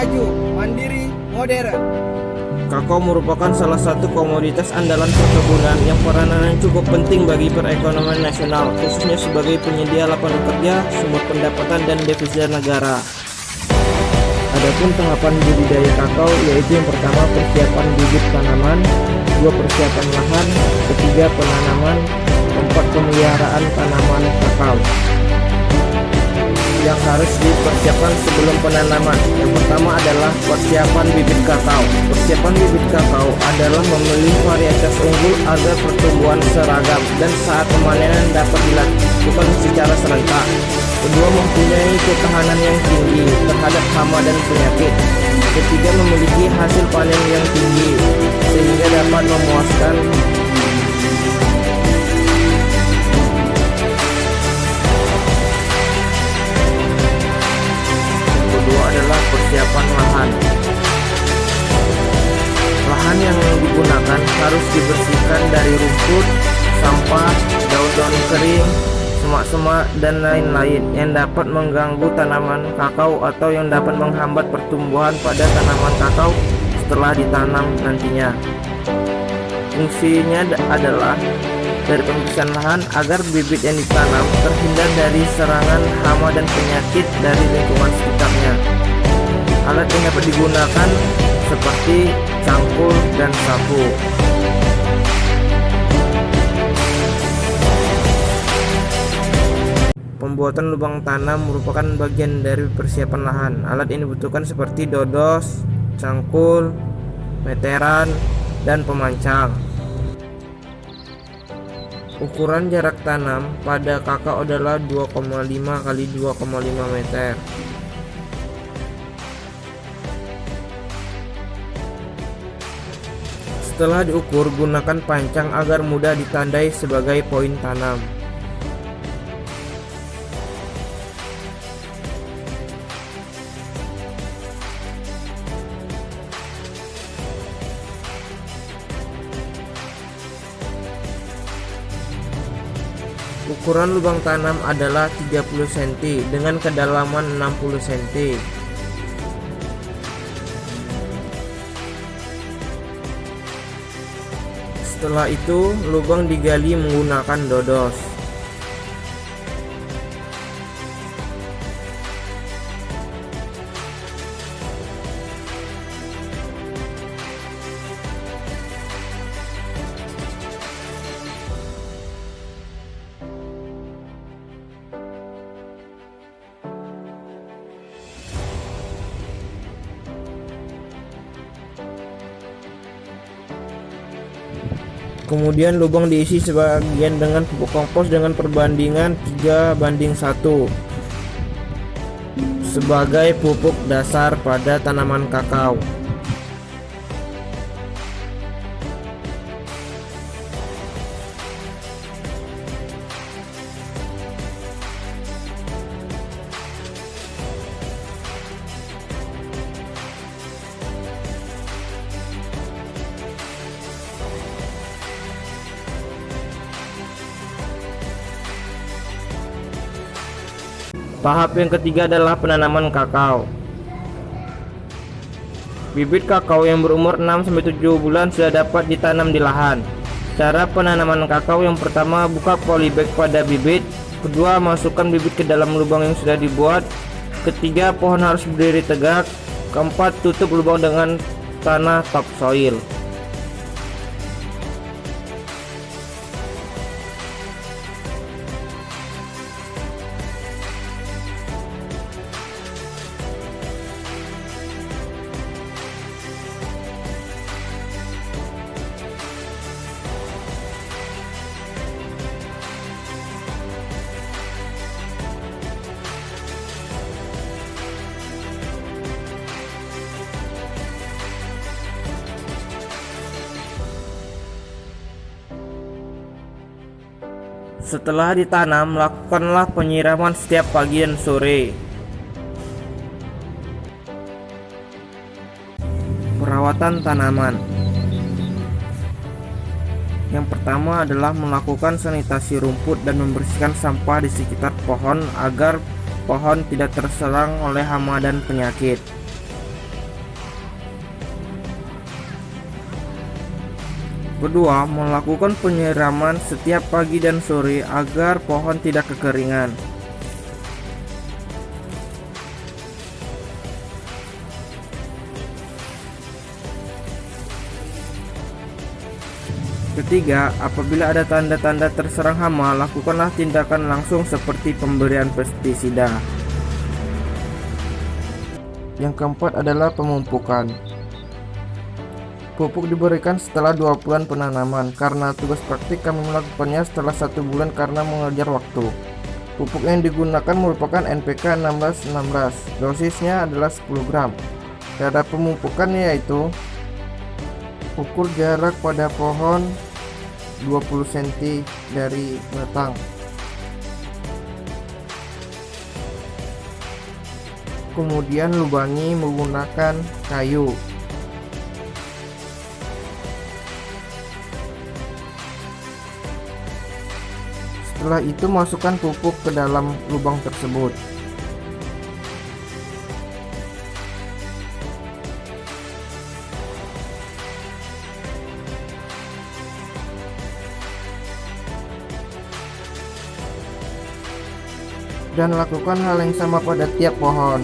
maju, mandiri, modern. Kakao merupakan salah satu komoditas andalan perkebunan yang peranannya cukup penting bagi perekonomian nasional, khususnya sebagai penyedia lapangan kerja, sumber pendapatan, dan devisa negara. Adapun tahapan budidaya kakao yaitu yang pertama persiapan bibit tanaman, dua persiapan lahan, ketiga penanaman, keempat pemeliharaan tanaman kakao yang harus dipersiapkan sebelum penanaman. Yang pertama adalah persiapan bibit kakao. Persiapan bibit kakao adalah memilih varietas unggul agar pertumbuhan seragam dan saat pemanenan dapat dilakukan secara serentak. Kedua, mempunyai ketahanan yang tinggi terhadap hama dan penyakit. Ketiga, memiliki hasil panen yang tinggi sehingga dapat memuaskan. Kedua adalah persiapan lahan. Lahan yang digunakan harus dibersihkan dari rumput, sampah, daun-daun kering, semak-semak, dan lain-lain yang dapat mengganggu tanaman kakao atau yang dapat menghambat pertumbuhan pada tanaman kakao setelah ditanam nantinya. Fungsinya adalah dari pembersihan lahan agar bibit yang ditanam terhindar dari serangan hama dan penyakit dari lingkungan sekitarnya. Alat yang dapat digunakan seperti cangkul dan sapu. Pembuatan lubang tanam merupakan bagian dari persiapan lahan. Alat ini dibutuhkan seperti dodos, cangkul, meteran, dan pemancang. Ukuran jarak tanam pada kakao adalah 2,5 x 2,5 meter. Setelah diukur, gunakan pancang agar mudah ditandai sebagai poin tanam. Ukuran lubang tanam adalah 30 cm dengan kedalaman 60 cm. Setelah itu, lubang digali menggunakan dodos. Kemudian lubang diisi sebagian dengan pupuk kompos dengan perbandingan 3:1 sebagai pupuk dasar pada tanaman kakao. Tahap yang ketiga adalah penanaman kakao. Bibit kakao yang berumur 6-7 bulan sudah dapat ditanam di lahan. Cara penanaman kakao: yang pertama, buka polybag pada bibit. Kedua, masukkan bibit ke dalam lubang yang sudah dibuat. Ketiga, pohon harus berdiri tegak. Keempat, tutup lubang dengan tanah topsoil. Setelah ditanam, lakukanlah penyiraman setiap pagi dan sore. Perawatan tanaman. Yang pertama adalah melakukan sanitasi rumput dan membersihkan sampah di sekitar pohon agar pohon tidak terserang oleh hama dan penyakit. Kedua, melakukan penyiraman setiap pagi dan sore agar pohon tidak kekeringan. Ketiga, apabila ada tanda-tanda terserang hama, lakukanlah tindakan langsung seperti pemberian pestisida. Yang keempat adalah pemupukan. Pupuk diberikan setelah 2 bulan penanaman. Karena tugas praktik kami melakukannya setelah 1 bulan karena mengejar waktu. Pupuk yang digunakan merupakan NPK 1616. Dosisnya adalah 10 gram. Cara pemupukan yaitu ukur jarak pada pohon 20 cm dari batang. Kemudian lubangi menggunakan kayu. Setelah itu masukkan pupuk ke dalam lubang tersebut. Dan lakukan hal yang sama pada tiap pohon.